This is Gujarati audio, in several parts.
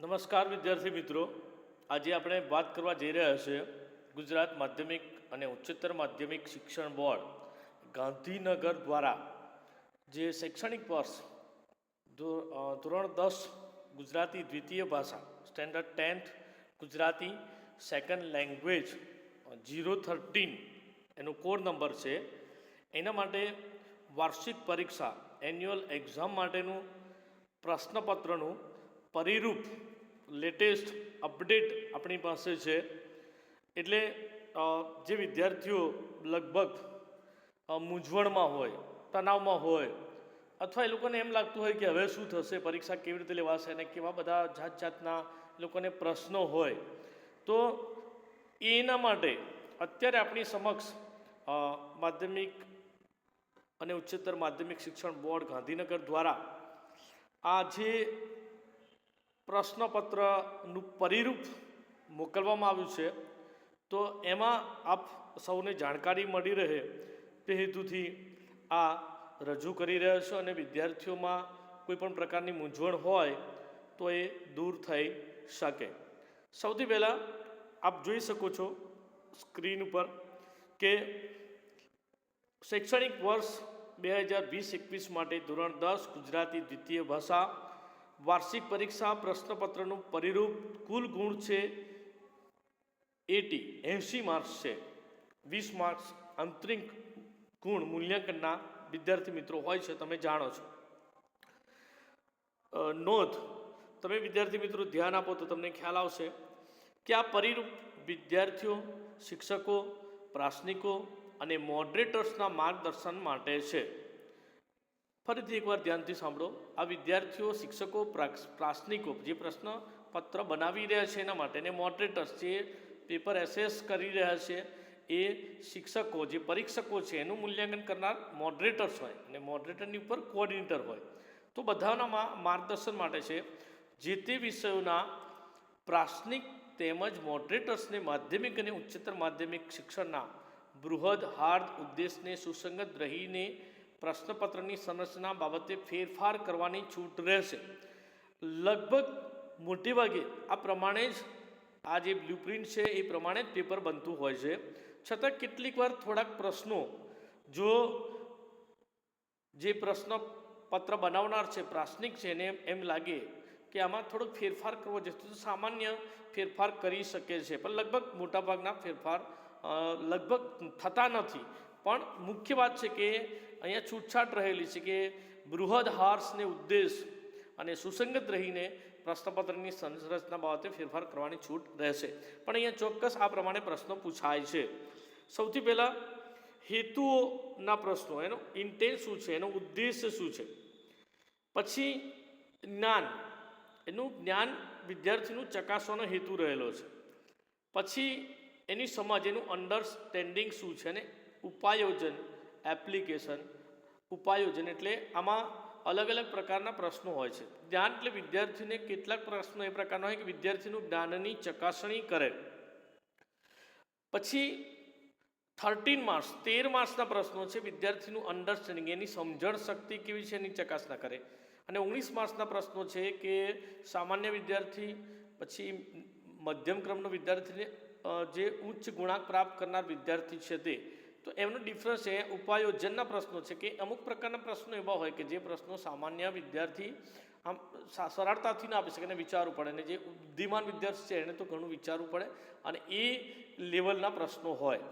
નમસ્કાર વિદ્યાર્થી મિત્રો, આજે આપણે વાત કરવા જઈ રહ્યા છીએ ગુજરાત માધ્યમિક અને ઉચ્ચતર માધ્યમિક શિક્ષણ બોર્ડ ગાંધીનગર દ્વારા જે શૈક્ષણિક વર્ષ ધોરણ 10 ગુજરાતી દ્વિતીય ભાષા standard 10th Gujarati second language 013 એનો કોડ નંબર છે. એના માટે વાર્ષિક પરીક્ષા એન્યુઅલ એક્ઝામ માટેનું પ્રશ્નપત્રનું પરિરૂપ લેટેસ્ટ અપડેટ આપણી પાસે છે. એટલે જે વિદ્યાર્થીઓ લગભગ મૂંઝવણમાં હોય, તણાવમાં હોય, અથવા એ લોકોને એમ લાગતું હોય કે હવે શું થશે, પરીક્ષા કેવી રીતે લેવાશે અને કેવા બધા જાત જાતના એ લોકોને પ્રશ્નો હોય, તો એના માટે અત્યારે આપણી સમક્ષ માધ્યમિક અને ઉચ્ચતર માધ્યમિક શિક્ષણ બોર્ડ ગાંધીનગર દ્વારા આ જે પ્રશ્નપત્રનું પરિરૂપ મોકલવામાં આવ્યું છે, તો એમાં આપ સૌને જાણકારી મળી રહે તે હેતુથી આ રજૂ કરી રહ્યા છો અને વિદ્યાર્થીઓમાં કોઈ પણ પ્રકારની મૂંઝવણ હોય તો એ દૂર થઈ શકે. સૌથી પહેલાં આપ જોઈ શકો છો સ્ક્રીન ઉપર કે શૈક્ષણિક વર્ષ 2020-21 માટે ધોરણ 10 ગુજરાતી દ્વિતીય ભાષા વાર્ષિક પરીક્ષા પ્રશ્નપત્રનું પરિરૂપ કુલ ગુણ છે 80 માર્ક્સ છે. 20 માર્ક્સ આંતરિક ગુણ મૂલ્યાંકનના વિદ્યાર્થી મિત્રો હોય છે, તમે જાણો છો. નોંધ, તમે વિદ્યાર્થી મિત્રો ધ્યાન આપો તો તમને ખ્યાલ આવશે કે આ પરિરૂપ વિદ્યાર્થીઓ, શિક્ષકો, પ્રાસનિકો અને મોડરેટર્સના માર્ગદર્શન માટે છે. ફરીથી એકવાર ધ્યાનથી સાંભળો. આ વિદ્યાર્થીઓ, શિક્ષકો, પ્રાસનિકો જે પ્રશ્નપત્ર બનાવી રહ્યા છે એના માટે, અને મોડરેટર્સ જે પેપર એસેસ કરી રહ્યા છે એ શિક્ષકો, જે પરીક્ષકો છે એનું મૂલ્યાંકન કરનાર મોડરેટર્સ હોય અને મોડરેટરની ઉપર કોઓર્ડિનેટર હોય. તો બધાના માર્ગદર્શન માટે છે. જે તે વિષયોના પ્રાસનિક તેમજ મોડરેટર્સને માધ્યમિક અને ઉચ્ચતર માધ્યમિક શિક્ષણના બૃહદ હાર્દ ઉદ્દેશને સુસંગત રહીને પ્રશ્નપત્રની સંરચના બાબતે ફેરફાર કરવાની છૂટ રહેશે. લગભગ મોટે ભાગે આ પ્રમાણે જ આ જે બ્લુપ્રિન્ટ છે એ પ્રમાણે જ પેપર બનતું હોય છે. છતાં કેટલીક વાર થોડાક પ્રશ્નો જો જે પ્રશ્નપત્ર બનાવનાર છે, પ્રાસનિક છે, એને એમ લાગે કે આમાં થોડોક ફેરફાર કરવો જોઈએ તો સામાન્ય ફેરફાર કરી શકે છે, પણ લગભગ મોટાભાગના ફેરફાર લગભગ થતા નથી. પણ મુખ્ય વાત છે કે અહીંયા છૂટછાટ રહેલી છે કે બૃહદ હાર્સને ઉદ્દેશ અને સુસંગત રહીને પ્રશ્નપત્રની સંરચના બાબતે ફેરફાર કરવાની છૂટ રહેશે. પણ અહીંયા ચોક્કસ આ પ્રમાણે પ્રશ્નો પૂછાય છે. સૌથી પહેલાં હેતુઓના પ્રશ્નો, એનો ઇન્ટેન્સ શું છે, એનો ઉદ્દેશ્ય શું છે. પછી જ્ઞાન, એનું જ્ઞાન વિદ્યાર્થીનું ચકાસવાનો હેતુ રહેલો છે. પછી એની સમજ, એનું અન્ડરસ્ટેન્ડિંગ શું છે, અને ઉપાયોજન, એપ્લિકેશન. ઉપાયોજન એટલે આમાં અલગ અલગ પ્રકારના પ્રશ્નો હોય છે. જ્ઞાન એટલે વિદ્યાર્થીને કેટલાક પ્રશ્નો એ પ્રકારના હોય કે વિદ્યાર્થીનું જ્ઞાનની ચકાસણી કરે. પછી 13 માર્ક્સના પ્રશ્નો છે વિદ્યાર્થીનું અન્ડરસ્ટેન્ડિંગ, એની સમજણ શક્તિ કેવી છે એની ચકાસણા કરે. અને 19 માર્ક્સના પ્રશ્નો છે કે સામાન્ય વિદ્યાર્થી, પછી મધ્યમ ક્રમનો વિદ્યાર્થીને જે ઉચ્ચ ગુણાંક પ્રાપ્ત કરનાર વિદ્યાર્થી છે તે, તો એમનો ડિફરન્સ છે. ઉપાયોજનના પ્રશ્નો છે કે અમુક પ્રકારના પ્રશ્નો એવા હોય કે જે પ્રશ્નો સામાન્ય વિદ્યાર્થી આમ સરળતાથી ના આપી શકે, એને વિચારવું પડે, અને જે બુદ્ધિમાન વિદ્યાર્થી છે એને તો ઘણું વિચારવું પડે, અને એ લેવલના પ્રશ્નો હોય.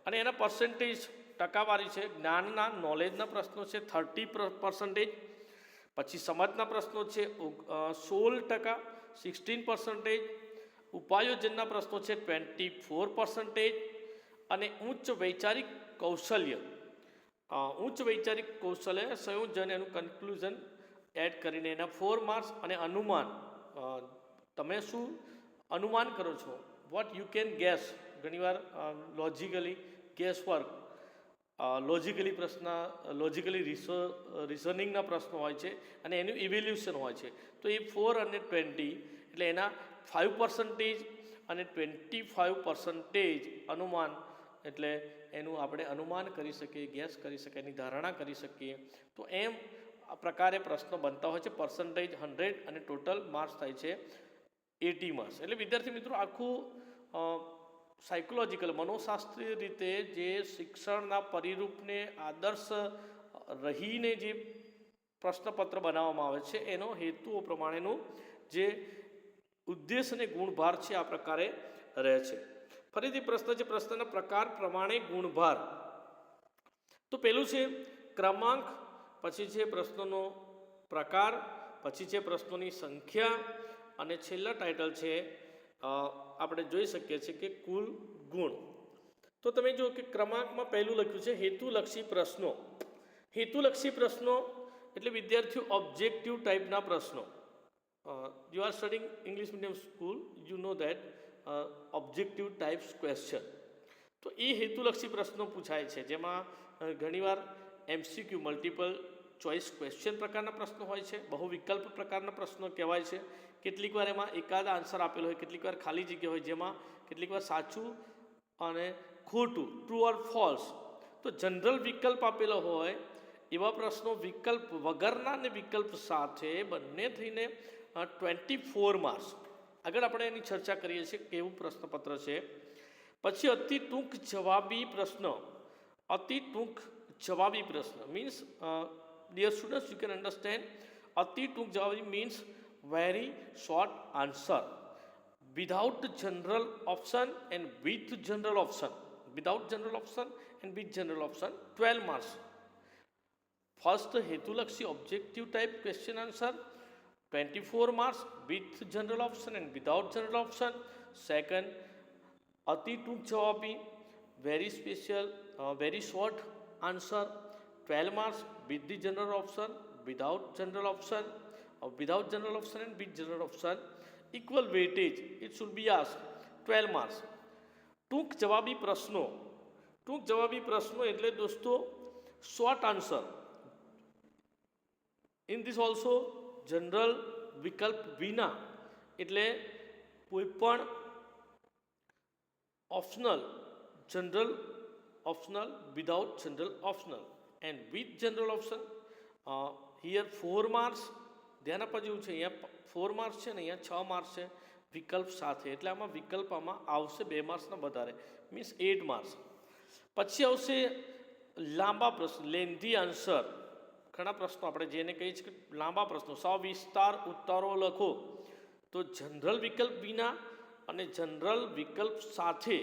અને એના પર્સન્ટેજ, ટકાવારી છે. જ્ઞાનના, નોલેજના પ્રશ્નો છે 30%. પછી સમજના પ્રશ્નો છે 16%, 16%. ઉપાયોજનના પ્રશ્નો છે 24%. અને ઉચ્ચ વૈચારિક કૌશલ્ય, સંયોજન, એનું કન્ક્લુઝન એડ કરીને એના 4 માર્ક્સ. અને અનુમાન, તમે શું અનુમાન કરો છો, વોટ યુ કેન ગેસ. ઘણીવાર લોજિકલી ગેસ વર્ક, લોજિકલી રિઝનિંગના પ્રશ્નો હોય છે, અને એનું ઇવેલ્યુશન હોય છે. તો એ 4 અને 20 એટલે એના 5% અને 25% અનુમાન, એટલે એનું આપણે અનુમાન કરી શકીએ, ગેસ કરી શકીએ, એની ધારણા કરી શકીએ. તો એમ આ પ્રકારે પ્રશ્નો બનતા હોય છે. પર્સન્ટેજ 100 અને ટોટલ માર્ક્સ થાય છે 80 માર્ક્સ. એટલે વિદ્યાર્થી મિત્રો આખું સાયકોલોજીકલ મનોશાસ્ત્રીય રીતે જે શિક્ષણના પરિરૂપને આદર્શ રહીને જે પ્રશ્નપત્ર બનાવવામાં આવે છે એનો હેતુઓ પ્રમાણેનું જે ઉદ્દેશ અને ગુણભાર છે આ પ્રકારે રહે છે. ફરીથી પ્રશ્ન છે, પ્રશ્નના પ્રકાર પ્રમાણે ગુણભાર. તો પહેલું છે ક્રમાંક, પછી છે પ્રશ્નોનો પ્રકાર, પછી છે પ્રશ્નોની સંખ્યા અને છેલ્લા ટાઇટલ છે આપણે જોઈ શકીએ છીએ કે કુલ ગુણ. તો તમે જુઓ કે ક્રમાંકમાં પહેલું લખ્યું છે હેતુલક્ષી પ્રશ્નો. હેતુલક્ષી પ્રશ્નો એટલે વિદ્યાર્થીઓ ઓબ્જેક્ટિવ ટાઈપના પ્રશ્નો. You are studying English medium school, you know that objective types question. તો એ હેતુલક્ષી પ્રશ્નો પૂછાય છે, જેમાં ઘણીવાર MCQ મલ્ટિપલ ચોઇસ ક્વેશ્ચન પ્રકારના પ્રશ્નો હોય છે, બહુ વિકલ્પ પ્રકારના પ્રશ્નો કહેવાય છે. કેટલીક વાર એમાં એકાદ આન્સર આપેલો હોય, કેટલીક વાર ખાલી જગ્યા હોય, જેમાં કેટલીક વાર સાચું અને ખોટું, ટ્રુ ઓર ફોલ્સ. તો જનરલ વિકલ્પ આપેલો હોય એવા પ્રશ્નો વિકલ્પ વગરના અને વિકલ્પ સાથે બંને થઈને 24 માર્ક્સ. આગળ આપણે એની ચર્ચા કરીએ છીએ કેવું પ્રશ્નપત્ર છે. પછી અતિ ટૂંક જવાબી પ્રશ્ન. અતિ ટૂંક જવાબી પ્રશ્ન means dear students, you can understand, અતિ ટૂંક જવાબી means very short answer without general option and with general option. Without general option and with general option 12 marks. First હેતુલક્ષી objective type question answer 24 marks with general option and without general option. Second અતિ ટૂંક જવાબી very special very short answer 12 marks with the general option, without general option, without general option and with general option. Equal weightage, it should be asked 12 marks. ટૂંક જવાબી પ્રશ્નો. ટૂંક જવાબી પ્રશ્નો એટલે દોસ્તો short answer. In this also general વિકલ્પ વિના, એટલે કોઈ પણ optional, general optional, without general optional and with general option. Here 4 marks. ધ્યાન આપવા જેવું છે, અહીંયા 4 માર્ક્સ છે ને અહીંયા 6 માર્ક્સ છે વિકલ્પ સાથે, એટલે આમાં વિકલ્પ આમાં આવશે 2 માર્ક્સના વધારે, મીન્સ 8 માર્ક્સ. પછી આવશે લાંબા પ્રશ્ન, લેન્ધી આન્સર. ઘણા પ્રશ્નો આપણે જેને કહીએ છીએ કે લાંબા પ્રશ્નો, સવિસ્તાર ઉત્તરો લખો. તો જનરલ વિકલ્પ વિના અને જનરલ વિકલ્પ સાથે,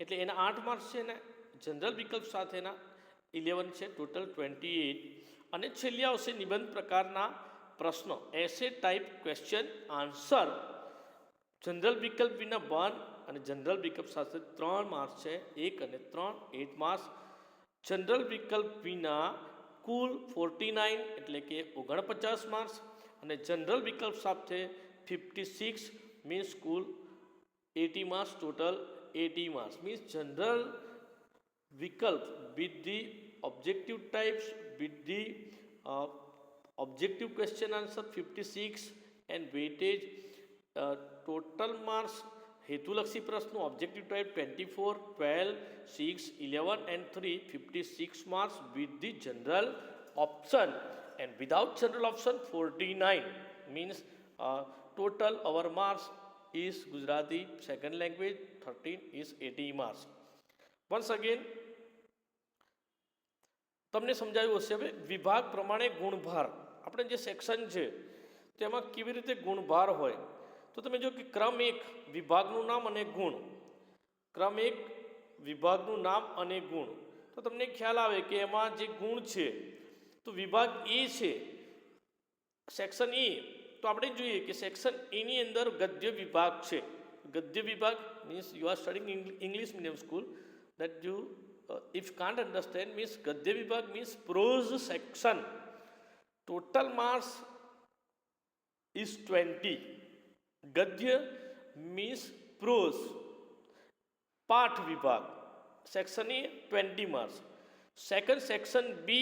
એટલે એના 8 માર્ક્સ છે ને જનરલ વિકલ્પ સાથેના 11 છે, ટોટલ 28. અને છેલ્લે આવશે નિબંધ પ્રકારના પ્રશ્નો, એસે ટાઈપ ક્વેશ્ચન આન્સર. જનરલ વિકલ્પ વિના 1 અને જનરલ વિકલ્પ સાથે 3 માર્ક્સ છે, 1 અને 3 8 માર્ક્સ. જનરલ વિકલ્પ વિના કુલ 49 એટલે કે 49 માર્ક્સ, અને જનરલ વિકલ્પ સાથે 56 મીન્સ કુલ 80 marks, total 80 marks. Means general વિકલ્પ with the objective types, with the objective question answer 56 and weightage total marks. હેતુલક્ષી પ્રશ્નો objective type 24, 12, 6, 11 and 3 56 marks with the general option, and without general option 49. means total our marks is Gujarati second language 13 is 80 marks. Once again તમને સમજાયું હશે. હવે વિભાગ પ્રમાણે ગુણભાર, આપણે જે સેક્શન છે તેમાં કેવી રીતે ગુણભાર હોય. તો તમે જો કે ક્રમ 1 વિભાગનું નામ અને ગુણ. ક્રમ 1 વિભાગનું નામ અને ગુણ. તો તમને ખ્યાલ આવે કે એમાં જે ગુણ છે તો વિભાગ એ છે સેક્શન એ. તો આપણે જોઈએ કે સેક્શન એની અંદર ગદ્ય વિભાગ છે. ગદ્ય વિભાગ means you are studying English medium school, that you if can't understand, means gadya vibhag means prose section. Total marks is 20. Gadya means prose. Path vibhag section A 20 marks. Second section B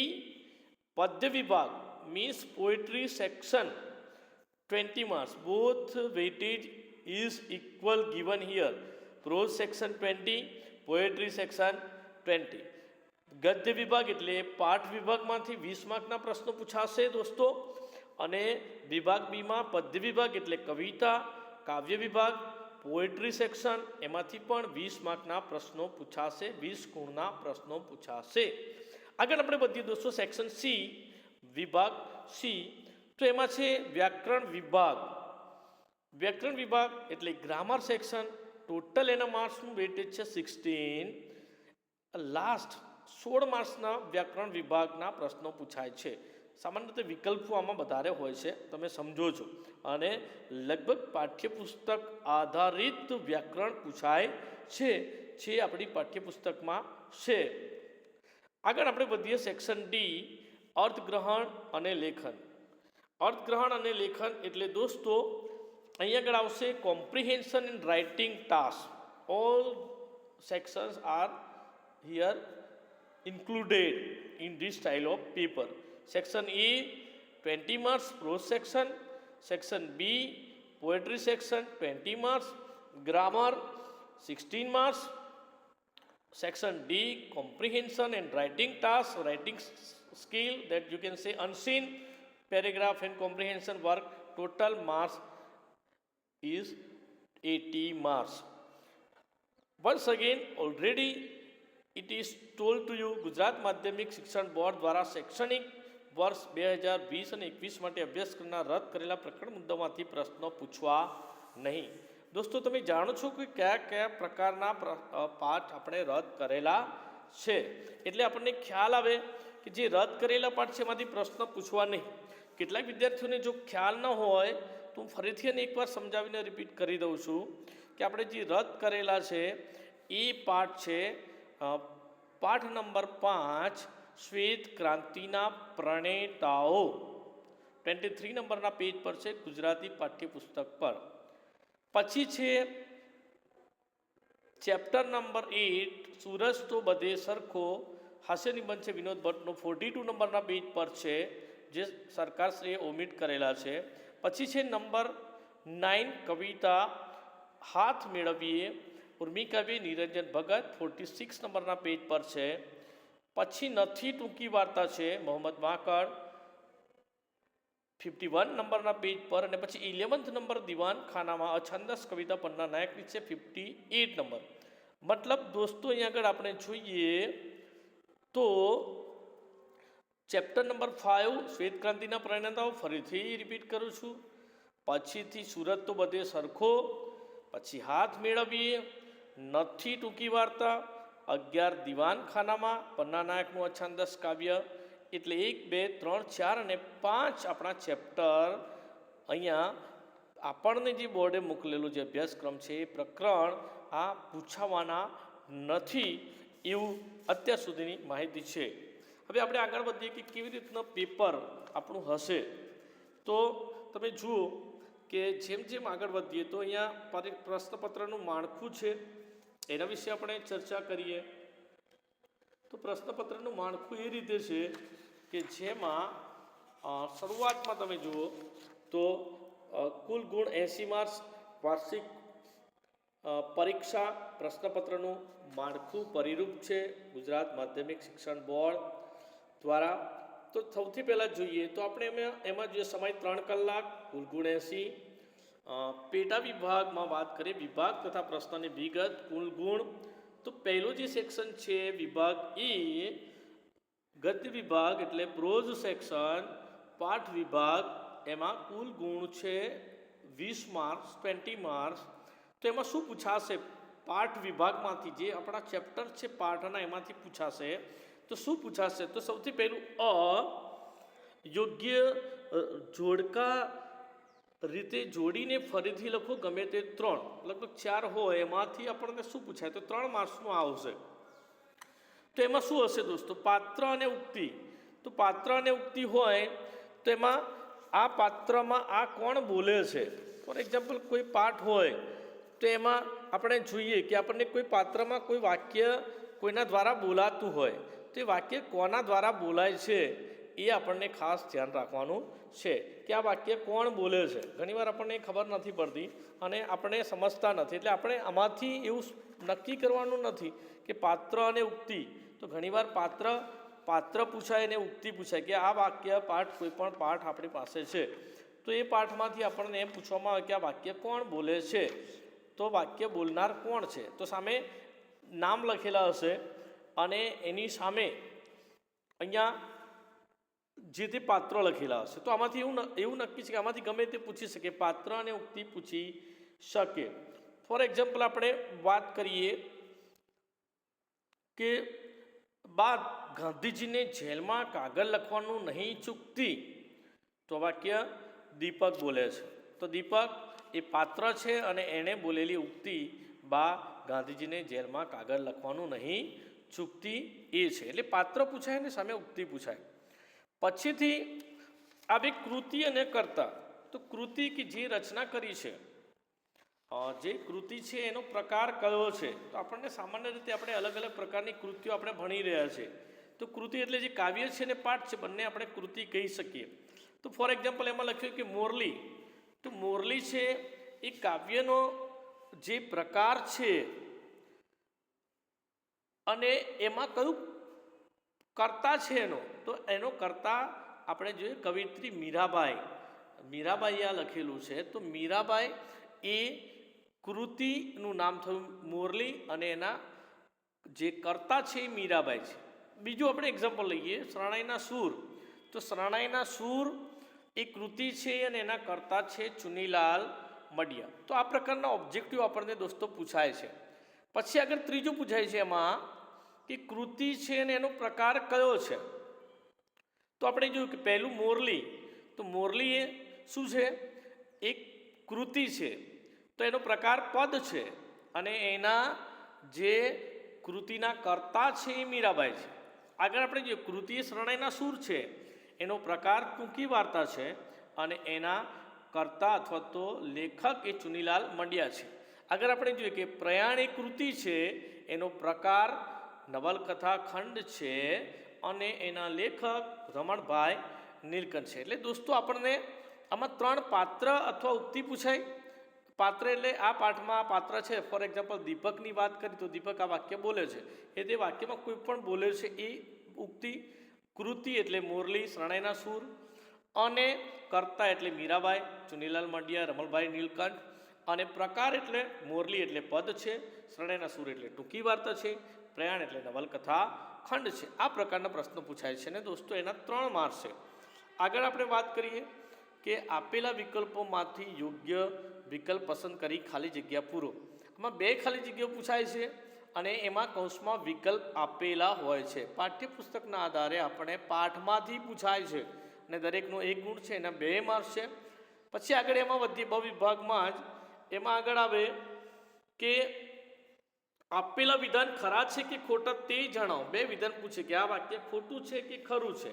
padya vibhag means poetry section 20 marks. Both weightage is equal given here. Prose section 20, poetry section 20. ગદ્ય વિભાગ એટલે પાઠ વિભાગમાંથી 20 માર્કના પ્રશ્નો પૂછાશે દોસ્તો, અને વિભાગ બીમાં પદ્ય વિભાગ એટલે કવિતા, કાવ્ય વિભાગ, પોએટ્રી સેક્શન, એમાંથી પણ 20 માર્કના પ્રશ્નો પૂછાશે, 20 ગુણના પ્રશ્નો પૂછાશે. આગળ આપણે વધીએ દોસ્તો સેક્શન સી, વિભાગ સી. તો એમાં છે વ્યાકરણ વિભાગ. વ્યાકરણ વિભાગ એટલે ગ્રામર સેક્શન. ટોટલ એના માર્ક્સનું વેટેજ છે 16. લાસ્ટ 16 માર્ક્સના વ્યાકરણ વિભાગના પ્રશ્નો પૂછાય છે. સામાન્ય રીતે વિકલ્પો આમાં વધારે હોય છે, તમે સમજો છો. અને લગભગ પાઠ્યપુસ્તક આધારિત વ્યાકરણ પૂછાય છે, જે આપણી પાઠ્યપુસ્તકમાં છે. આગળ આપણે વધીએ સેક્શન ડી, અર્થગ્રહણ અને લેખન. અર્થગ્રહણ અને લેખન એટલે દોસ્તો અહીંયા આગળ આવશે comprehension in writing task. All sections R here included in this style of paper. Section A 20 marks prose section, section B poetry section 20 marks, grammar 16 marks, section D comprehension and writing task, writing skill, that you can say unseen, paragraph and comprehension work. Total marks is 80 marks. Once again, already it is told to you, Gujarat માધ્યમિક શિક્ષણ બોર્ડ દ્વારા શૈક્ષણિક વર્ષ 2020 અને 21 માટે અભ્યાસક્રમના રદ કરેલા પ્રકરણ મુદ્દામાંથી પ્રશ્નો પૂછવા નહીં. દોસ્તો તમે જાણો છો કે કયા કયા પ્રકારના પાઠ આપણે રદ કરેલા છે, એટલે આપણને ખ્યાલ આવે કે જે રદ કરેલા પાઠ છે એમાંથી પ્રશ્ન પૂછવા નહીં. કેટલાક વિદ્યાર્થીઓને જો ખ્યાલ ન હોય તો હું ફરીથી અને એકવાર સમજાવીને રિપીટ કરી દઉં છું કે આપણે જે રદ કરેલા છે એ પાઠ છે પાઠ નંબર 5 શ્વેત ક્રાંતિના પ્રણેતાઓ. 23 નંબરના પેજ પર છે ગુજરાતી પાઠ્યપુસ્તક પર. પછી છે ચેપ્ટર નંબર 8 સૂરજ તો બધે સરખો, હાસ્ય નિબંધ છે વિનોદ ભટ્ટનો. 42 નંબરના પેજ પર છે, જે સરકારશ્રીએ ઓમિટ કરેલા છે. પછી છે નંબર 9 કવિતા હાથ મેળવીએ, ઉર્મિકાવ્ય નિરંજન ભગત. 46 નંબરના પેજ પર છે. પછી નથી ટૂંકી વાર્તા છે મોહમ્મદ માકડ 51 નંબરના પેજ પર. અને પછી 11th નંબર દિવાન ખાનામાં અછંદસ કવિતા પન્ના નાયકની છે 58 નંબર. મતલબ દોસ્તો અહીંયા આગળ આપણે જોઈએ તો ચેપ્ટર નંબર 5 શ્વેત ક્રાંતિના પ્રણેતાઓ, ફરીથી રિપીટ કરું છું. પછીથી સુરત તો બધે સરખો, પછી હાથ મેળવીએ, નથી ટૂંકી વાર્તા, 11 દિવાન ખાનામાં, પન્ના નાયકનું અછંદસ કાવ્ય. એટલે 1 2 3 4 અને 5 આપણા ચેપ્ટર અહીંયા આપણને જે બોર્ડે મોકલેલું જે અભ્યાસક્રમ છે એ પ્રકરણ આ પૂછાવાના નથી, એવું અત્યાર સુધીની માહિતી છે. હવે આપણે આગળ વધીએ કે કેવી રીતના પેપર આપણું હશે. તો તમે જુઓ કે જેમ જેમ આગળ વધીએ તો અહીંયા પ્રશ્નપત્રનું માળખું છે, એના વિશે આપણે ચર્ચા કરીએ. તો પ્રશ્નપત્રનું માળખું એ રીતે છે કે જેમાં શરૂઆતમાં તમે જુઓ તો કુલ ગુણ 80 માર્ક્સ, વાર્ષિક પરીક્ષા. પ્રશ્નપત્રનું માળખું પરિરૂપ છે ગુજરાત માધ્યમિક શિક્ષણ બોર્ડ દ્વારા. તો સૌથી પહેલાં જોઈએ તો આપણે એમાં જોઈએ સમય 3 કલાક, કુલ ગુણ 80. પેટા વિભાગમાં વાત કરીએ, વિભાગ તથા પ્રશ્નની વિગત, કુલ ગુણ. તો પહેલું જે સેક્શન છે વિભાગ એ, ગદ્ય વિભાગ એટલે પ્રોઝ સેક્શન, પાઠ વિભાગ, એમાં કુલ ગુણ છે 20 માર્ક્સ, 20 માર્ક્સ. તો એમાં શું પૂછાશે? પાઠ વિભાગમાંથી જે આપણા ચેપ્ટર છે પાઠના એમાંથી પૂછાશે. તો શું પૂછાશે? તો સૌથી પહેલું યોગ્ય જોડકા રીતે જોડીને ફરીથી લખો ગમે તે 3, લગભગ 4 હોય એમાંથી આપણને શું પૂછાય? તો 3 માર્ક્સનું આવશે. તો એમાં શું હશે દોસ્તો? પાત્ર અને ઉક્તિ. તો પાત્ર અને ઉક્તિ હોય તો એમાં આ પાત્રમાં આ કોણ બોલે છે? ફોર એક્ઝામ્પલ કોઈ પાઠ હોય તો એમાં આપણે જોઈએ કે આપણને કોઈ પાત્રમાં કોઈ વાક્ય કોઈના દ્વારા બોલાતું હોય તો એ વાક્ય કોના દ્વારા બોલાય છે એ આપણને ખાસ ધ્યાન રાખવાનું છે કે આ વાક્ય કોણ બોલે છે. ઘણીવાર આપણને ખબર નથી પડતી અને આપણે સમજતા નથી, એટલે આપણે આમાંથી એવું નક્કી કરવાનું નથી કે પાત્ર અને ઉક્તિ. તો ઘણીવાર પાત્ર પૂછાય અને ઉક્તિ પૂછાય કે આ વાક્ય પાઠ કોઈ પણ પાઠ આપણી પાસે છે તો એ પાઠમાંથી આપણને એમ પૂછવામાં આવે કે આ વાક્ય કોણ બોલે છે, તો વાક્ય બોલનાર કોણ છે, તો સામે નામ લખેલા હશે અને એની સામે અહીંયા જે તે પાત્ર લખેલા હશે. તો આમાંથી એવું નક્કી છે કે આમાંથી ગમે તે પૂછી શકે, પાત્ર અને ઉક્તિ પૂછી શકે. ફોર એક્ઝામ્પલ આપણે વાત કરીએ કે બા ગાંધીજીને જેલમાં કાગળ લખવાનું નહીં ચૂકતી, તો વાક્ય દીપક બોલે છે. તો દીપક એ પાત્ર છે અને એણે બોલેલી ઉક્તિ બા ગાંધીજીને જેલમાં કાગળ લખવાનું નહીં ચૂકતી એ છે. એટલે પાત્ર પૂછાય ને સામે ઉક્તિ પૂછાય. પછીથી આવી કૃતિ અને કર્તા. તો કૃતિ કે જે રચના કરી છે, જે કૃતિ છે એનો પ્રકાર કયો છે, તો આપણને સામાન્ય રીતે આપણે અલગ અલગ પ્રકારની કૃતિઓ આપણે ભણી રહ્યા છીએ. તો કૃતિ એટલે જે કાવ્ય છે ને પાઠ છે, બંને આપણે કૃતિ કહી શકીએ. તો ફોર એક્ઝામ્પલ એમાં લખ્યું કે મોરલી. તો મોરલી છે એ કાવ્યનો જે પ્રકાર છે અને એમાં કયું કર્તા છે એનો, તો એનો કર્તા આપણે જોઈએ કવિત્રી મીરાબાઈ. મીરાબાઈએ આ લખેલું છે. તો મીરાબાઈ એ કૃતિનું નામ થયું મોરલી અને એના જે કર્તા છે એ મીરાબાઈ છે. બીજું આપણે એક્ઝામ્પલ લઈએ શરણાઈના સૂર. તો શરણાઈના સૂર એ કૃતિ છે અને એના કર્તા છે ચુનીલાલ મડિયા. તો આ પ્રકારના ઓબ્જેક્ટિવ આપણને દોસ્તો પૂછાય છે. પછી આગળ ત્રીજું પૂછાય છે એમાં કે કૃતિ છે અને એનો પ્રકાર કયો છે. તો આપણે જોયું કે પહેલું મોરલી. તો મોરલી એ શું છે, એક કૃતિ છે. તો એનો પ્રકાર પદ છે અને એના જે કૃતિના કર્તા છે એ મીરાબાઈ છે. આગળ આપણે જોઈએ કૃતિ એ શરણાઈના સૂર છે, એનો પ્રકાર ટૂંકી વાર્તા છે અને એના કર્તા અથવા તો લેખક એ ચુનીલાલ મંડિયા છે. આગળ આપણે જોઈએ કે પ્રયાણ એ કૃતિ છે, એનો પ્રકાર નવલકથા ખંડ છે અને એના લેખક રમણભાઈ નીલકંઠ છે. એટલે દોસ્તો આપણને આમાં 3 પાત્ર અથવા ઉક્તિ પૂછાય. પાત્ર એટલે આ પાઠમાં પાત્ર છે. ફોર એક્ઝામ્પલ દીપકની વાત કરી તો દીપક આ વાક્ય બોલે છે, એ તે વાક્યમાં કોઈ પણ બોલે છે એ ઉક્તિ. કૃતિ એટલે મોરલી શરણાઈના સૂર અને કર્તા એટલે મીરાબાઈ ચુનીલાલ મંડિયા રમણભાઈ નીલકંઠ અને પ્રકાર એટલે મોરલી એટલે પદ છે, શરણાઈના સૂર એટલે ટૂંકી વાર્તા છે, પ્રયાણ એટલે નવલકથા ખંડ છે. આ પ્રકારના પ્રશ્નો પૂછાય છે ને દોસ્તો એના 3 માર્ક્સ છે. આગળ આપણે વાત કરીએ કે આપેલા વિકલ્પોમાંથી યોગ્ય વિકલ્પ પસંદ કરી ખાલી જગ્યા પૂરો. આમાં 2 ખાલી જગ્યાઓ પૂછાય છે અને એમાં કૌંસમાં વિકલ્પ આપેલા હોય છે. પાઠ્યપુસ્તકના આધારે આપણે પાઠમાંથી પૂછાય છે અને દરેકનો 1 ગુણ છે, એના 2 માર્ક્સ છે. પછી આગળ એમાં વિભાગમાં જ એમાં આગળ આવે કે આપેલા વિધાન ખરા છે કે ખોટા તે જણાવો. 2 વિધાન પૂછે કે આ વાક્ય ખોટું છે કે ખરું છે.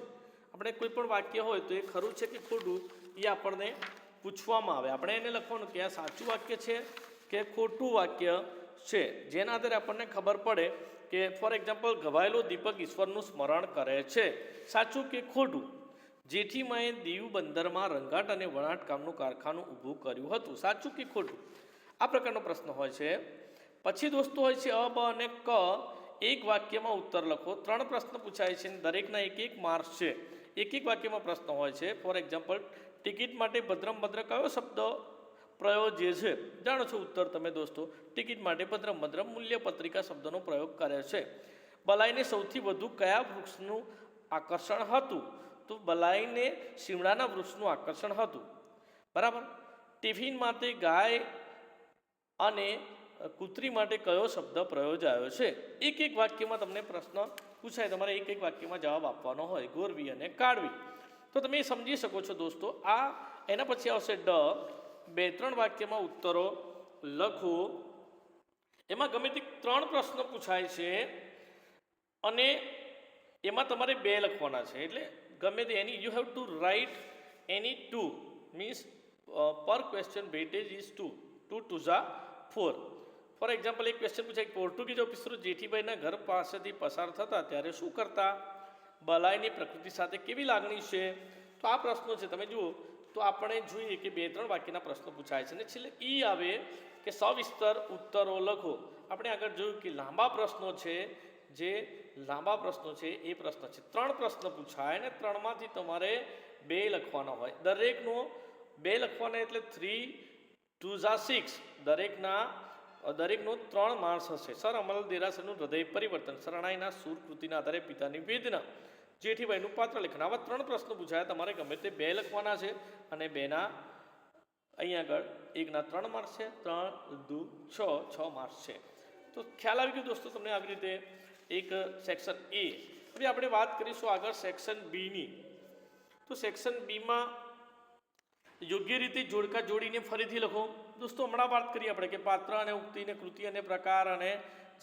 આપણે કોઈ પણ વાક્ય હોય તો એ ખરું છે કે ખોટું એ આપણને પૂછવામાં આવે. આપણે એને લખવાનું કે આ સાચું વાક્ય છે કે ખોટું વાક્ય છે, જેના આધારે આપણને ખબર પડે કે ફોર એક્ઝામ્પલ ઘવાયેલો દીપક ઈશ્વરનું સ્મરણ કરે છે, સાચું કે ખોટું. જેઠીમાએ દીવ બંદરમાં રંગાટ અને વણાટ કામનું કારખાનું ઊભું કર્યું હતું, સાચું કે ખોટું. આ પ્રકારનો પ્રશ્ન હોય છે. પછી દોસ્તો હોય છે અ, બ અને ક. એક વાક્યમાં ઉત્તર લખો. 3 પ્રશ્ન પૂછાય છે અને દરેકના 1 માર્ક્સ છે. એક વાક્યમાં પ્રશ્ન હોય છે. ફોર એક્ઝામ્પલ ટિકિટ માટે ભદ્રમ ભદ્ર કયો શબ્દ પ્રયોજ્ય છે? જાણો છો ઉત્તર તમે દોસ્તો. ટિકિટ માટે ભદ્રમ ભદ્ર મૂલ્ય પત્રિકા શબ્દનો પ્રયોગ કરે છે. બલાઈને સૌથી વધુ કયા વૃક્ષનું આકર્ષણ હતું? તો બલાઈને શિમળાના વૃક્ષનું આકર્ષણ હતું. બરાબર. ટિફિન માટે ગાય અને કૂતરી માટે કયો શબ્દ પ્રયોજાયો છે? એક વાક્યમાં તમને પ્રશ્ન પૂછાય, તમારે એક વાક્યમાં જવાબ આપવાનો હોય. ગોરવી અને કાઢવી. તો તમે સમજી શકો છો દોસ્તો. આ એના પછી આવશે ડ. 2-3 વાક્યમાં ઉત્તરો લખો. એમાં ગમે તે 3 પ્રશ્નો પૂછાય છે અને એમાં તમારે 2 લખવાના છે. એટલે ગમે તે એની you have to write any 2 means પર question weightage is 2. 2 2 4. For example એક ક્વેશ્ચન પૂછાય પોર્ટુગીઝ ઓફિસરો જેઠીભાઈના ઘર પાસેથી પસાર થતા ત્યારે શું કરતા? બલાઈની પ્રકૃતિ સાથે કેવી લાગણી છે? તો આ પ્રશ્નો છે. તમે જુઓ તો આપણે જોઈએ કે 2-3 વાક્યના પ્રશ્નો પૂછાય છે અને છેલ્લે ઈ આવે કે સવિસ્તર ઉત્તરો લખો. આપણે આગળ જોયું કે લાંબા પ્રશ્નો છે, જે લાંબા પ્રશ્નો છે એ પ્રશ્ન છે. 3 પ્રશ્ન પૂછાય અને 3માંથી તમારે 2 લખવાના હોય. દરેકનો બે લખવાના એટલે 3 2 ઝા 6, દરેકનો 3 માર્ક્સ હશે. સર અમલ દેરાસરનું હૃદય પરિવર્તન, શરણાઈના સૂર કૃતિના આધારે પિતાની વેદના, જેઠીભાઈનું પાત્ર લેખન. આવા 3 પ્રશ્નો પૂછાયા. તમારે ગમે તે 2 લખવાના છે અને 2ના અહીંયા આગળ 1ના 3 માર્ક્સ છે, 3 2 6 માર્ક્સ છે. તો ખ્યાલ આવી ગયો દોસ્તો તમને આવી રીતે એક સેક્શન એ. હવે આપણે વાત કરીશું આગળ સેક્શન બીની. તો સેક્શન બીમાં યોગ્ય રીતે જોડકા જોડીને ફરીથી લખો. દોસ્તો હમણાં વાત કરીએ આપણે કે પાત્ર અને ઉક્તિ અને કૃતિ અને પ્રકાર અને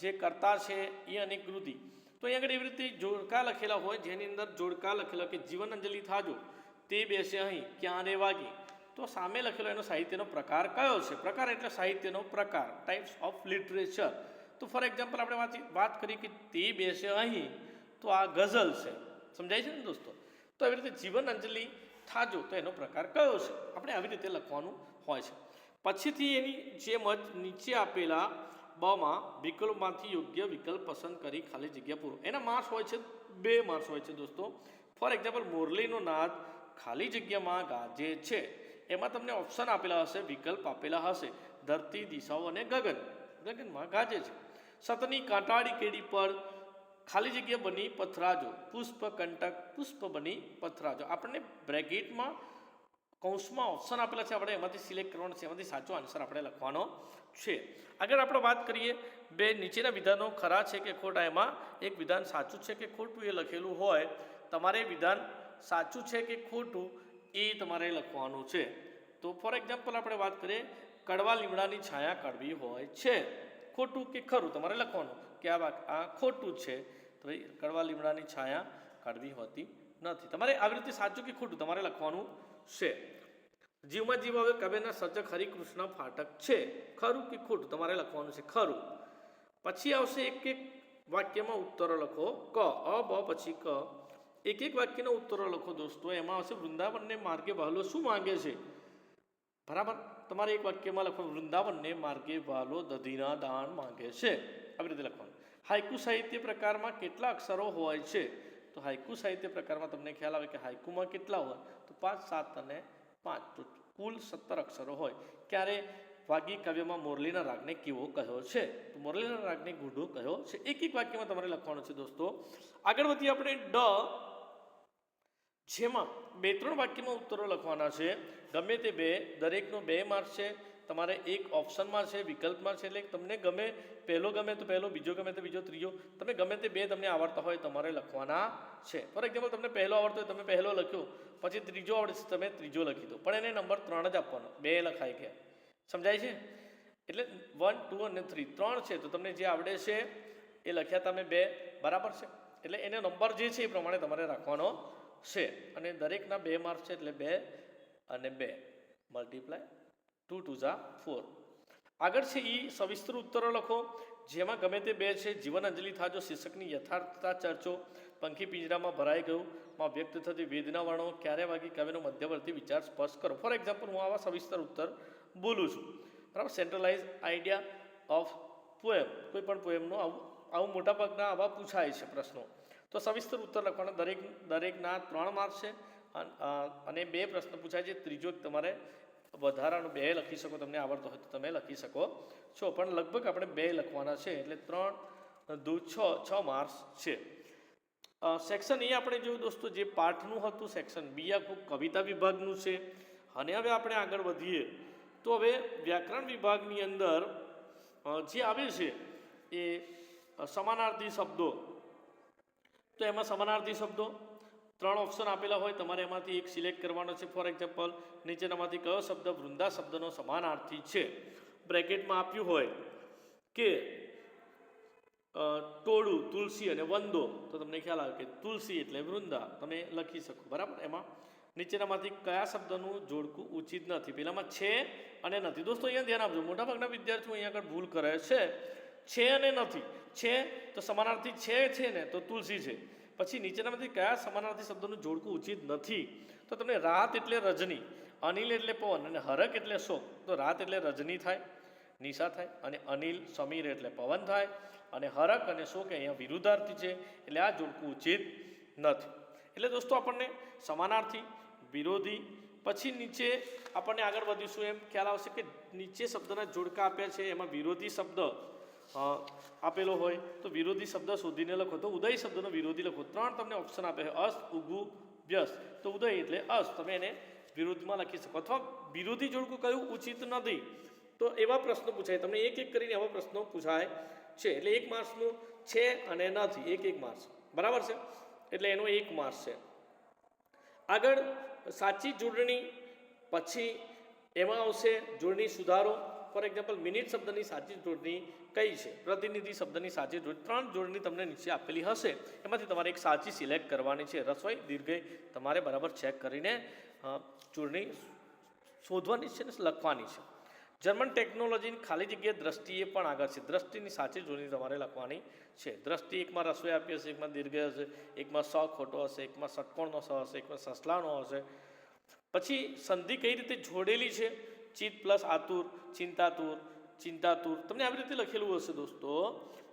જે કર્તા છે એ અને કૃતિ. તો અહીં આગળ એવી રીતે જોડકા લખેલા હોય જેની અંદર જોડકા લખેલા કે જીવન અંજલિ થાજો, તે બેસે અહીં, ક્યાં રે વાગી. તો સામે લખેલો એનો સાહિત્યનો પ્રકાર કયો છે? પ્રકાર એટલે સાહિત્યનો પ્રકાર, ટાઈપ્સ ઓફ લિટરેચર. તો ફોર એક્ઝામ્પલ આપણે વાત કરીએ કે તે બેસે અહીં, તો આ ગઝલ છે. સમજાય છે ને દોસ્તો? તો આવી રીતે જીવન અંજલિ થાજો તો એનો પ્રકાર કયો છે? આપણે આવી રીતે લખવાનું હોય છે. પછીથી એની જેમ જ નીચે આપેલા બમાં વિકલ્પમાંથી યોગ્ય વિકલ્પ પસંદ કરી ખાલી જગ્યા પૂરો. એના માર્ક્સ હોય છે 2 માર્ક્સ હોય છે દોસ્તો. ફોર એક્ઝામ્પલ મોરલીનો નાદ ખાલી જગ્યામાં ગાજે છે, એમાં તમને ઓપ્શન આપેલા હશે, વિકલ્પ આપેલા હશે, ધરતી, દિશાઓ અને ગગન. ગગનમાં ગાજે છે. સતની કાંટાળી કેડી પર ખાલી જગ્યા બની પથરાજો, પુષ્પ કંટક પુષ્પ બની પથરાજો. આપણને બ્રેકેટમાં કૌંસમાં ઓપ્શન આપેલા છે, આપણે એમાંથી સિલેક્ટ કરવાનો છે, એમાંથી સાચો આન્સર આપણે લખવાનો છે. આગળ આપણે વાત કરીએ 2 નીચેના વિધાનો ખરા છે કે ખોટા. એમાં એક વિધાન સાચું છે કે ખોટું એ લખેલું હોય, તમારે વિધાન સાચું છે કે ખોટું એ તમારે લખવાનું છે. તો ફોર એક્ઝામ્પલ આપણે વાત કરીએ કડવા લીમડાની છાયા કડવી હોય છે, ખોટું કે ખરું તમારે લખવાનું કે આ ખોટું છે. તો ભાઈ કડવા લીમડાની છાયા કડવી હોતી નથી. તમારે આવી રીતે સાચું કે ખોટું તમારે લખવાનું છે. જીવમાં જીવ હવે કબીરના સર્જક હરિકૃષ્ણ ફાટક છે, ખરું કે ખોટું તમારે લખવાનું છે ખરું. પછી આવશે એક વાક્યમાં ઉત્તરો લખો. ક અ બ પછી ક એક વાક્યનો ઉત્તરો લખો દોસ્તો. એમાં આવશે વૃંદાવનને માર્ગે વહાલો શું માંગે છે? બરાબર, તમારે એક વાક્યમાં લખવાનું વૃંદાવનને માર્ગે વહાલો દધીના દાન માંગે છે. આવી રીતે લખવાનું. હાઇકુ સાહિત્ય પ્રકારમાં કેટલા અક્ષરો હોય છે? તો હાઇકુ સાહિત્ય પ્રકારમાં તમને ખ્યાલ આવે કે હાઇકુમાં કેટલા હોય? તો 5 7 અને 5, તો કુલ 17 અક્ષરો હોય. ક્યારે વાગી કાવ્યમાં મોરલીના રાગને કેવો કહ્યો છે? તો મોરલીના રાગને ગૂઢો કહ્યો છે. એક વાક્યમાં તમારે લખવાનું છે દોસ્તો. આગળ વધીએ આપણે ડ, જેમાં 2-3 વાક્યમાં ઉત્તરો લખવાના છે. ગમે તે 2, દરેકનો 2 માર્ક્સ છે. તમારે એક ઓપ્શનમાં છે, વિકલ્પમાં છે, એટલે તમને ગમે પહેલો ગમે તો પહેલો, બીજો ગમે તો બીજો, ત્રીજો. તમે ગમે તે 2 તમને આવડતા હોય તમારે લખવાના છે. ફોર એક્ઝામ્પલ તમને પહેલો આવડતો હોય તમે પહેલો લખ્યો, પછી ત્રીજો આવડે છે તમે ત્રીજો લખી દો, પણ એને નંબર 3 જ આપવાનો, 2 લખાઈ ગયા. સમજાય છે? એટલે 1 2 અને 3 3 છે, તો તમને જે આવડે છે એ લખ્યા તમે 2, બરાબર છે. એટલે એને નંબર જે છે એ પ્રમાણે તમારે રાખવાનો છે. અને દરેકના 2 માર્ક્સ છે, એટલે 2 અને 2 મલ્ટીપ્લાય 2 2 ઝા 4. આગળ છે એ સવિસ્તર ઉત્તરો લખો, જેમાં ગમે તે 2 છે. જીવન અંજલિ થાજો શીર્ષકની યથાર્થતા ચર્ચો, પંખી પિંજરામાં ભરાઈ ગયું માં વ્યક્ત થતી વેદના વર્ણો, ક્યારે વાગી કાવ્યનો મધ્યવર્તી વિચાર સ્પષ્ટ કરો. ફોર એક્ઝામ્પલ હું આવા સવિસ્તર ઉત્તર બોલું છું, બરાબર. સેન્ટ્રલાઇઝ આઈડિયા ઓફ પોએમ, કોઈ પણ પોએમનો આવું મોટાભાગના આવા પૂછાય છે પ્રશ્નો. તો સવિસ્તર ઉત્તર લખવાના. દરેકના 3 માર્ક્સ છે અને 2 પ્રશ્ન પૂછાય છે. ત્રીજો તમારે વધારાનું 2 લખી શકો, તમને આવડતો હોય તો તમે લખી શકો છો, પણ લગભગ આપણે 2 લખવાના છે, એટલે 3 2 6 માર્ક્સ છે. સેક્શન એ આપણે જોયું દોસ્તો, જે પાઠનું હતું. સેક્શન બી આખું કવિતા વિભાગનું છે. અને હવે આપણે આગળ વધીએ તો હવે વ્યાકરણ વિભાગની અંદર જે આવે છે એ સમાનાર્થી શબ્દો. તો એમાં સમાનાર્થી શબ્દો 3 ઓપ્શન આપેલા હોય, તમારે એમાંથી એક સિલેક્ટ કરવાનો છે. ફોર એક્ઝામ્પલ નીચેનામાંથી કયો શબ્દ વૃંદા શબ્દનો સમાનાર્થી છે? બ્રેકેટમાં આપ્યું હોય કે ટોળું, તુલસી અને વંદો, તો તમને ખ્યાલ આવે કે તુલસી એટલે વૃંદા, તમે લખી શકો, બરાબર. એમાં નીચેનામાંથી કયા શબ્દનું જોડકું ઉચિત નથી? પેલામાં છે અને નથી. દોસ્તો અહીંયા ધ્યાન આપજો, મોટાભાગના વિદ્યાર્થીઓ અહીંયા આગળ ભૂલ કરે છે અને નથી. છે તો સમાનાર્થી છે ને, તો તુલસી છે. પછી નીચેનામાંથી કયા સમાનાર્થી શબ્દનું જોડકું ઉચિત નથી? તો તમને રાત એટલે રજની, અનિલ એટલે પવન અને હરક એટલે શોક. તો રાત એટલે રજની થાય, નિશા થાય, અને અનિલ સમીર એટલે પવન થાય, અને હરક અને શોક અહીંયા વિરુદ્ધાર્થી છે, એટલે આ જોડકું ઉચિત નથી. એટલે દોસ્તો આપણને સમાનાર્થી, વિરોધી, પછી નીચે આપણને આગળ વધીશું એમ ખ્યાલ આવશે કે નીચે શબ્દના જોડકા આપ્યા છે, એમાં વિરોધી શબ્દ આપેલો હોય તો વિરોધી શબ્દ શોધીને લખો. તો ઉદય શબ્દનો વિરોધી લખો. 3 તમને ઓપ્શન આપે છે, અસ, ઉગુ, વ્યસ. તો ઉદય એટલે અસ, તમે એને વિરોધમાં લખી શકો. અથવા વિરોધી જોડકું કયું ઉચિત નથી, તો એવા પ્રશ્નો પૂછાય તમને. એક એક કરીને એવા પ્રશ્નો પૂછાય છે. એટલે 1 માર્ક્સનું છે અને નથી, 1 માર્ક્સ, બરાબર છે. એટલે એનો 1 માર્ક્સ છે. આગળ સાચી જોડણી, પછી એમાં આવશે જોડણી સુધારો. ફોર એક્ઝામ્પલ મિનિટ શબ્દની સાચી જોડણી કઈ છે, પ્રતિનિધિ શબ્દની સાચી જોડણી. 3 જોડણી તમને નીચે આપેલી હશે, એમાંથી તમારે એક સાચી સિલેક્ટ કરવાની છે. રસોઈ દીર્ઘઈ તમારે બરાબર ચેક કરીને જોડણી શોધવાની છે ને લખવાની છે. જર્મન ટેકનોલોજીની ખાલી જગ્યાએ દ્રષ્ટિએ પણ આગળ છે. દ્રષ્ટિની સાચી જોડણી તમારે લખવાની છે. દ્રષ્ટિ એકમાં રસોઈ આપી હશે, એકમાં દીર્ઘઈ હશે, એકમાં સ ખોટો હશે, એકમાં ષટકોણનો સ હશે, એકમાં સસલાનો હશે. પછી સંધિ કઈ રીતે જોડેલી છે, ચિત્ત પ્લસ આતુર, ચિંતાતુર, ચિંતાતુર, તમને આવી રીતે લખેલું હશે દોસ્તો.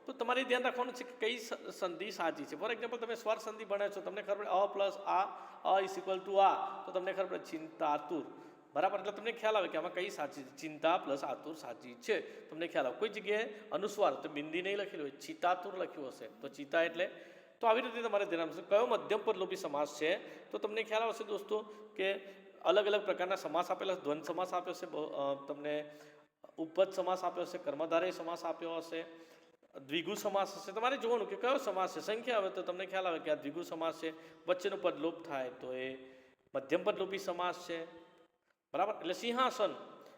તો તમારે ધ્યાન રાખવાનું છે કે કઈ સંધિ સાચી છે. ફોર એક્ઝામ્પલ તમે સ્વર સંધિ ભણ્યા છો, તમને ખબર પડે અ પ્લસ આ ઇઝ ઇક્વલ ટુ આ, તો તમને ખબર પડે ચિંતાતુર, બરાબર. એટલે તમને ખ્યાલ આવે કે આમાં કઈ સાચી છે. ચિંતા પ્લસ આતુર સાચી છે, તમને ખ્યાલ આવે. કોઈ જગ્યાએ અનુસ્વાર તો બિંદી નહીં લખેલું હોય, ચિતાતુર લખ્યું હશે, તો ચિતા એટલે. તો આવી રીતે તમારે ધ્યાન આપશે. કયો મધ્યમ પદલોપી સમાસ છે, તો તમને ખ્યાલ આવશે દોસ્તો કે અલગ અલગ પ્રકારના સમાસ આપેલા. દ્વંદ સમાસ આપ્યો છે, તમને ઉપપદ સમાસ આપ્યો હશે, કર્મધારય સમાસ આપ્યો હશે, દ્વિગુ સમાસ હશે. તમારે જોવાનું કે કયો સમાસ છે. સંખ્યા આવે તો તમને ખ્યાલ આવે કે આ દ્વિગુ સમાસ છે. વચ્ચેનો પદ લોપ થાય તો એ મધ્યમ પદલોપી સમાસ છે, બરાબર. એટલે સિંહાસન,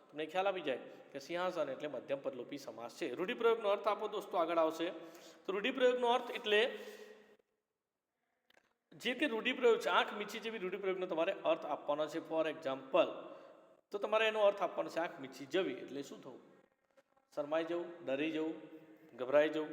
તમને ખ્યાલ આવી જાય કે સિંહાસન એટલે મધ્યમ પદલોપી સમાસ છે. રૂઢિપ્રયોગનો અર્થ આપો દોસ્તો, આગળ આવશે. તો રૂઢિપ્રયોગનો અર્થ એટલે જે કે રૂઢિપ્રયોગ છે, આંખ મીચી જેવી રૂઢિપ્રયોગનો તમારે અર્થ આપવાનો છે. ફોર એક્ઝામ્પલ, તો તમારે એનો અર્થ આપવાનો છે આંખ મીચી જવી એટલે શું થવું, શરમાઈ જવું, ડરી જવું, ગભરાઈ જવું.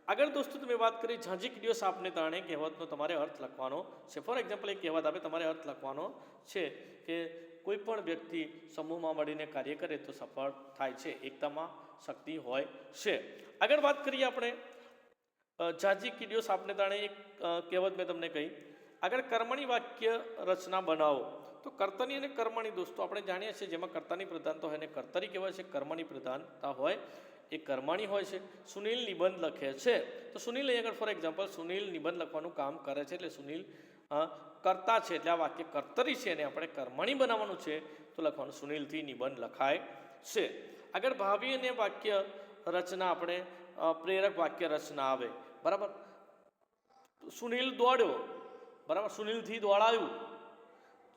આગળ દોસ્તો તમે વાત કરી ઝાંઝી કીડીઓ સાપને તાણે કહેવતનો તમારે અર્થ લખવાનો છે. ફોર એક્ઝામ્પલ એક કહેવત આપે, તમારે અર્થ લખવાનો છે કે કોઈ પણ વ્યક્તિ સમૂહમાં મળીને કાર્ય કરે તો સફળ થાય છે, એકતામાં શક્તિ હોય છે. આગળ વાત કરીએ આપણે ઝાંઝી કીડીઓ સાપને તાણે, એક કહેવત મેં તમને કહી. આગળ કર્મણી વાક્ય રચના બનાવો. તો કર્તની અને કર્મણી દોસ્તો આપણે જાણીએ છીએ, જેમાં કર્તાની પ્રધાનતા હોય એને કર્તરી કહેવાય છે, કર્મણી પ્રધાનતા હોય એ કર્મણી હોય છે. સુનિલ નિબંધ લખે છે, તો સુનિલ અહીં આગળ ફોર એક્ઝામ્પલ સુનિલ નિબંધ લખવાનું કામ કરે છે, એટલે સુનિલ કર્તા છે, એટલે આ વાક્ય કર્તરી છે, એને આપણે કર્મણી બનાવવાનું છે, તો લખવાનું સુનિલથી નિબંધ લખાય છે. આગળ ભાવિ અને વાક્ય રચના આપણે પ્રેરક વાક્ય રચના આવે, બરાબર. સુનિલ દોડ્યો, બરાબર, સુનિલથી દોડાયું.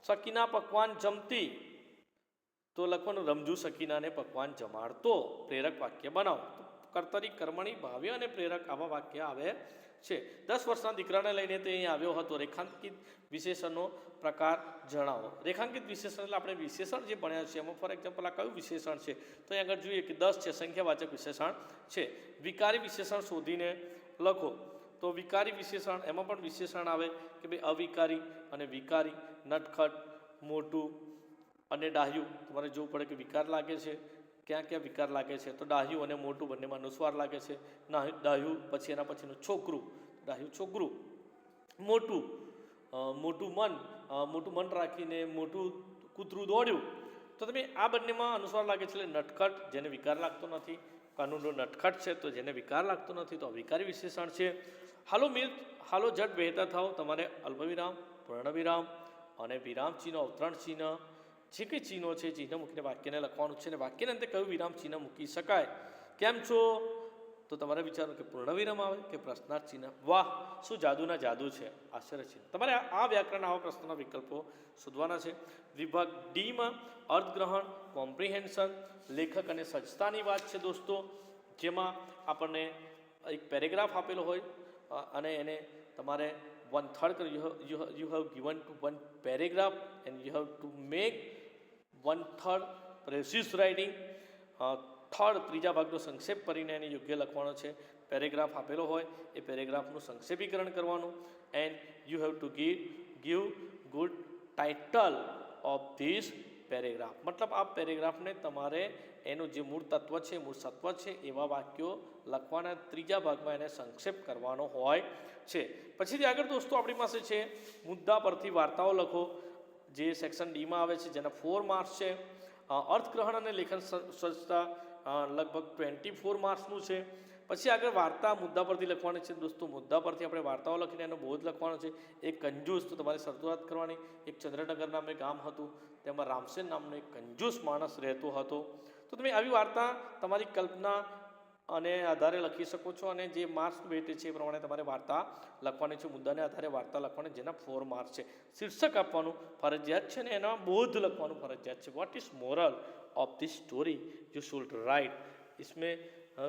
સકીના પકવાન જમતી, તો લખવાનું રમજુ સકીનાને પકવાન જમાડતો. પ્રેરક વાક્ય બનાવો. કર્તરી, કર્મણી, ભાવ્ય અને પ્રેરક આવા વાક્ય આવે છે. 10 વર્ષના દીકરાને લઈને તે અહીં આવ્યો હતો. રેખાંકિત વિશેષણનો પ્રકાર જણાવો. રેખાંકિત વિશેષણ એટલે આપણે વિશેષણ જે ભણ્યા છે એમાં ફોર એક્ઝામ્પલ આ કયું વિશેષણ છે, તો અહીં આગળ જોઈએ કે 10 છે, સંખ્યાવાચક વિશેષણ છે. વિકારી વિશેષણ શોધીને લખો. તો વિકારી વિશેષણ એમાં પણ વિશેષણ આવે કે ભાઈ અવિકારી અને વિકારી, નટખટ, મોટું અને ડાહ્યું. તમારે જોવું પડે કે વિકાર લાગે છે, ક્યાં ક્યાં વિકાર લાગે છે. તો ડાહ્યું અને મોટું બંનેમાં અનુસ્વાર લાગે છે. ડાહ્યું પછી એના પછીનું છોકરું, ડાહ્યું છોકરું. મોટું, મોટું મન રાખીને મોટું કૂતરું દોડ્યું. તો તમે આ બંનેમાં અનુસ્વાર લાગે છે, એટલે નટખટ જેને વિકાર લાગતો નથી, કાનૂનનો નટખટ છે તો જેને વિકાર લાગતો નથી તો અવિકારી વિશેષણ છે. હાલો મિલ્ક, હાલો ઝટ વહેતા થાવ. તમારે અલ્પવિરામ, પૂર્ણવિરામ અને વિરામ ચિહ્ન, અવતરણ ચિહ્ન, જે કંઈ ચિહ્નો છે ચિહ્ન મૂકીને વાક્યને લખવાનું છે. અને વાક્યને અંતે કયું વિરામ ચિહ્ન મૂકી શકાય. કેમ છો, તો તમારે વિચારવું કે પૂર્ણવિરામ આવે કે પ્રશ્નાર્થ ચિહ્ન. વાહ, શું જાદુના જાદુ છે, આશ્ચર્ય ચિહ્ન. તમારે આ વ્યાકરણ આવા પ્રશ્નોના વિકલ્પો શોધવાના છે. વિભાગ ડીમાં અર્થગ્રહણ, કોમ્પ્રિહેન્શન, લેખક અને સજ્જતાની વાત છે દોસ્તો, જેમાં આપણને એક પેરેગ્રાફ આપેલો હોય અને એને તમારે 1/3 you have given to one paragraph and you have to make 1/3 precise writing. Third ત્રીજા ભાગનો સંક્ષેપ કરીને એને યોગ્ય લખવાનો છે. પેરેગ્રાફ આપેલો હોય એ પેરેગ્રાફનું સંક્ષેપીકરણ કરવાનું. And you have to give good title of this paragraph. મતલબ આ પેરેગ્રાફને તમારે એનું જે મૂળ તત્વ છે, મૂળ સત્વ છે એવા વાક્યો લખવાના. ત્રીજા ભાગમાં એને સંક્ષેપ કરવાનો હોય છે. પછીથી આગળ દોસ્તો આપણી પાસે છે મુદ્દા પરથી વાર્તાઓ લખો. જે સેક્શન ડીમાં આવે છે જેના 4 માર્ક્સ છે. અર્થગ્રહણ અને લેખન સ્વચ્છતા લગભગ 24 માર્ક્સનું છે. પછી આગળ વાર્તા મુદ્દા પરથી લખવાની છે દોસ્તો. મુદ્દા પરથી આપણે વાર્તાઓ લખીને એનો બોધ લખવાનો છે. એક કંજૂસ, તો તમારે શરૂઆત કરવાની. એક ચંદ્રનગર નામે ગામ હતું, તેમાં રામસેન નામનો એક કંજૂસ માણસ રહેતો હતો. તો તમે આવી વાર્તા તમારી કલ્પના અને આધારે લખી શકો છો, અને જે માર્ક્સ વેટે છે એ પ્રમાણે તમારે વાર્તા લખવાની છે. મુદ્દાને આધારે વાર્તા લખવાની, જેના 4 માર્ક્સ છે. શીર્ષક આપવાનું ફરજિયાત છે, અને એના બોધ લખવાનું ફરજિયાત છે. What is moral of this story you should write, इसमें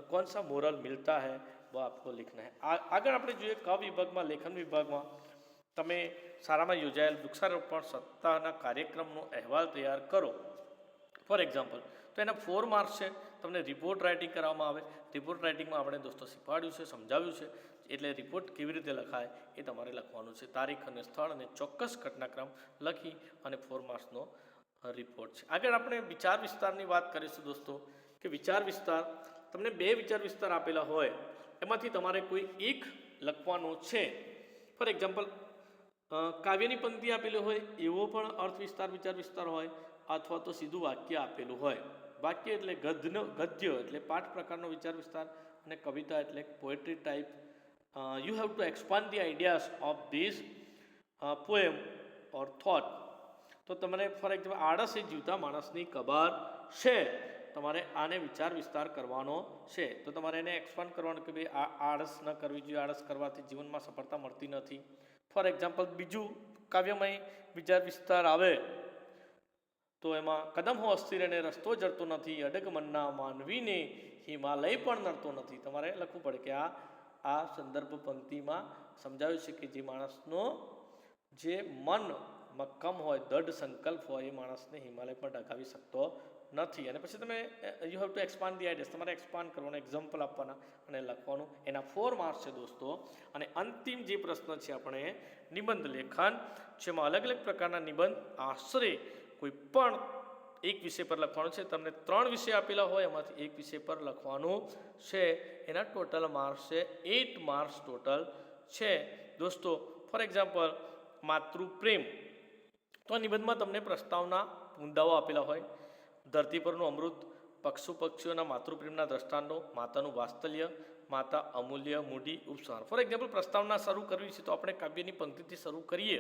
कौन सा मोरल मिलता है वो आपको लिखना है. આગળ આપણે જોઈએ ક વિભાગમાં, લેખન વિભાગમાં તમે શાળામાં યોજાયેલ વૃક્ષારોપણ સપ્તાહના કાર્યક્રમનો અહેવાલ તૈયાર કરો. ફોર એક્ઝામ્પલ, તો એના 4 માર્ક્સ છે. તમને રિપોર્ટ રાઇટિંગ કરવામાં આવે. રિપોર્ટ રાઇટિંગમાં આપણે દોસ્તો શીખવાડ્યું છે, સમજાવ્યું છે. એટલે રિપોર્ટ કેવી રીતે લખાય એ તમારે લખવાનું છે. તારીખ અને સ્થળ અને ચોક્કસ ઘટનાક્રમ લખી અને 4 માર્ક્સનો રિપોર્ટ છે. આગળ આપણે વિચાર વિસ્તારની વાત કરીશું દોસ્તો, કે વિચાર વિસ્તાર, તમને 2 વિચાર વિસ્તાર આપેલા હોય, એમાંથી તમારે કોઈ એક લખવાનો છે. ફોર એક્ઝામ્પલ, કાવ્યની પંક્તિ આપેલી હોય એવો પણ અર્થ વિસ્તાર વિચાર વિસ્તાર હોય, અથવા તો સીધું વાક્ય આપેલું હોય. વાક્ય એટલે ગદ્ય એટલે પાઠ પ્રકારનો વિચાર વિસ્તાર, અને કવિતા એટલે poetry type. You have two expand the ideas of this poem or thought. તો તમારે ફોર એક્ઝામ્પલ, આળસ એ જીવતા માણસની કબાર છે. તમારે આને વિચાર વિસ્તાર કરવાનો છે. તો તમારે એને એક્સપાન્ડ કરવાનું કે ભાઈ આ આળસ ન કરવી જોઈએ, આળસ કરવાથી જીવનમાં સફળતા મળતી નથી. ફોર એક્ઝામ્પલ, બીજું કાવ્યમય વિચાર વિસ્તાર આવે તો એમાં કદમ હો અસ્થિર અને રસ્તો જડતો નથી, અડગ મનના માનવીને હિમાલય પણ નડતો નથી. તમારે લખવું પડે કે આ સંદર્ભ પંક્તિમાં સમજાવ્યું છે કે જે માણસનો જે મન મક્કમ હોય, દ્રઢ સંકલ્પ હોય, એ માણસને હિમાલય પણ ડગાવી શકતો નથી. અને પછી તમે you have two expand the ideas, તમારે એક્સપાન્ડ કરવાનું, એક્ઝામ્પલ આપવાના અને લખવાનું. એના 4 માર્ક્સ છે દોસ્તો. અને અંતિમ જે પ્રશ્ન છે આપણે નિબંધ લેખન, જેમાં અલગ અલગ પ્રકારના નિબંધ આશરે કોઈ પણ એક વિષય પર લખવાનું છે. તમને 3 વિષય આપેલા હોય, એમાંથી એક વિષય પર લખવાનું છે. એના ટોટલ માર્ક્સ છે 8 માર્ક્સ ટોટલ છે દોસ્તો. ફોર એક્ઝામ્પલ, માતૃપ્રેમ, તો આ નિબંધમાં તમને પ્રસ્તાવના મુદ્દાઓ આપેલા હોય. ધરતી પરનું અમૃત, પશુ પક્ષીઓના માતૃપ્રેમના દ્રષ્ટાંતો, માતાનું વાત્સલ્ય, માતા અમૂલ્ય મૂડી, ઉપસાર. ફોર એક્ઝામ્પલ, પ્રસ્તાવના શરૂ કરવી છે તો આપણે કાવ્યની પંક્તિથી શરૂ કરીએ.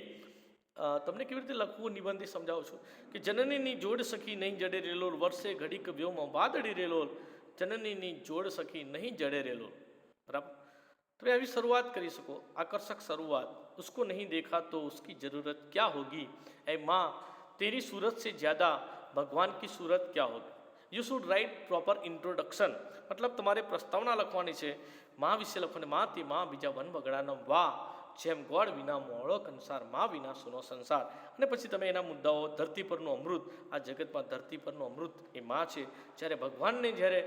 તમને કેવી રીતે લખવું નિબંધ એ સમજાવું છું કે જનનીની જોડ સખી નહીં જડે રેલોલ, વર્ષે ઘડીક વ્યોમાં વાદળી રેલોલ, જનનીની જોડ સખી નહીં જડે રેલોલ. બરાબર, તમે આવી શરૂઆત કરી શકો, આકર્ષક શરૂઆત. उसको नहीं देखा तो उसकी ज़रूरत क्या होगी, ऐ माँ तेरी सूरत से ज़्यादा भगवान की सूरत क्या होगी. You should write proper introduction, મતલબ તમારે પ્રસ્તાવના લખવાની છે. મા વિશે લખવાની, મા તે મા બીજા વન બગડાનો વા, જેમ ગોળ વિના મોળો કંસાર, મા વિના સુનો સંસાર. અને પછી તમે એના મુદ્દાઓ, ધરતી પરનું અમૃત, આ જગતમાં ધરતી પરનું અમૃત એ મા છે. જ્યારે ભગવાનને જ્યારે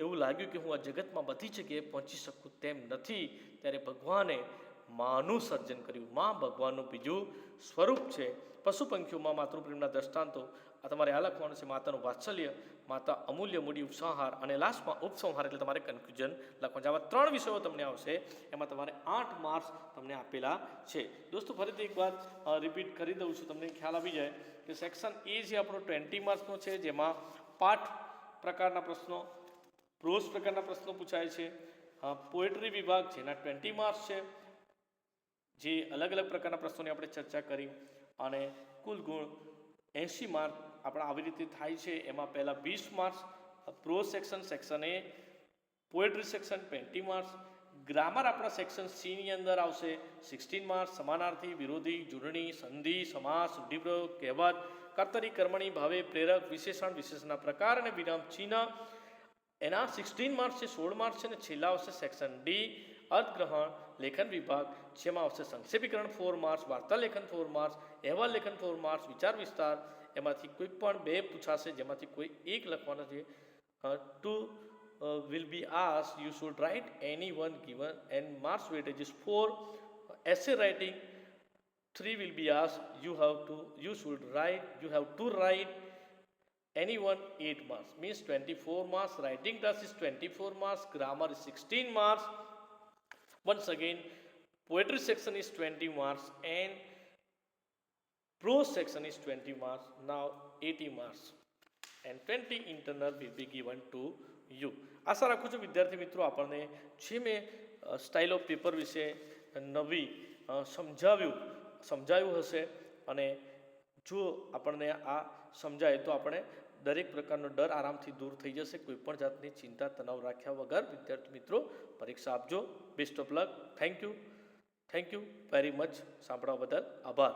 એવું લાગ્યું કે હું આ જગતમાં બધી જગ્યાએ પહોંચી શકું તેમ નથી, ત્યારે ભગવાને માનું સર્જન કર્યું. મા ભગવાનનું બીજું સ્વરૂપ છે. પશુ પંખીઓમાં માતૃપ્રેમના દ્રષ્ટાંતો, આ તમારે આ લખવાનું છે. માતાનું વાત્સલ્ય, માતા અમૂલ્ય મૂડી, ઉપસંહાર, અને લાસ્ટમાં ઉપસંહાર એટલે તમારે કન્ફ્યુઝન લખવાનું છે. આવા 3 વિષયો તમને આવશે, એમાં તમારે 8 માર્ક્સ તમને આપેલા છે દોસ્તો. ફરીથી એકવાર રિપીટ કરી દઉં છું, તમને ખ્યાલ આવી જાય કે સેક્શન એ છે આપણો 20 માર્ક્સનો છે, જેમાં પાઠ પ્રકારના પ્રશ્નો, પ્રોઝ પ્રકારના પ્રશ્નો પૂછાય છે. પોએટ્રી વિભાગ જેના 20 માર્ક્સ છે, જે અલગ અલગ પ્રકારના પ્રશ્નોની આપણે ચર્ચા કરી, અને કુલ ગુણ 80 માર્ક આપણા આવી રીતે થાય છે. એમાં પહેલાં 20 marks pros section, section A, poetry section 20 marks, grammar આપણા સેક્શન સીની અંદર આવશે 16 માર્ક્સ, સમાનાર્થી, વિરોધી, જોડણી, સંધિ, સમાસ, રૂઢિપ્રયોગ, કહેવત, કર્તરી, કર્મણી, ભાવે, પ્રેરક, વિશેષણ, વિશેષણના પ્રકાર અને વિરામ ચિહ્ન, એના 16 માર્ક્સ છે, 16 માર્ક્સ છે. અને છેલ્લા આવશે સેક્શન ડી, અર્થગ્રહણ લેખન વિભાગ, જેમાં આવશે સંક્ષેપીકરણ 4 માર્ક્સ, વાર્તા લેખન 4 માર્ક્સ, અહેવાલ લેખન 4 માર્ક્સ, વિચાર વિસ્તાર, એમાંથી કોઈ પણ 2 પૂછાશે, જેમાંથી કોઈ એક લખવાનો છે. Two will be asked, you should write any one given and marks weightage is 4. Essay writing 3 will be asked, you have to write any one 8 marks, means 24 marks. Writing task is 24 marks, grammar is 16 marks. Once again, poetry section is 20 marks and prose section is 20 marks. Now 80 marks and 20 internal will be given to you. આશા રાખું છું વિદ્યાર્થી મિત્રો આપણને જે મેં સ્ટાઇલ ઓફ પેપર વિશે નવી સમજાવ્યું હશે અને જો આપણને આ સમજાય તો આપણે દરેક પ્રકારનો ડર આરામથી દૂર થઈ જશે. કોઈ પણ જાતની ચિંતા તણાવ રાખ્યા વગર વિદ્યાર્થી મિત્રો પરીક્ષા આપજો. Best of luck. Thank you very much. સાંભળવા બદલ આભાર.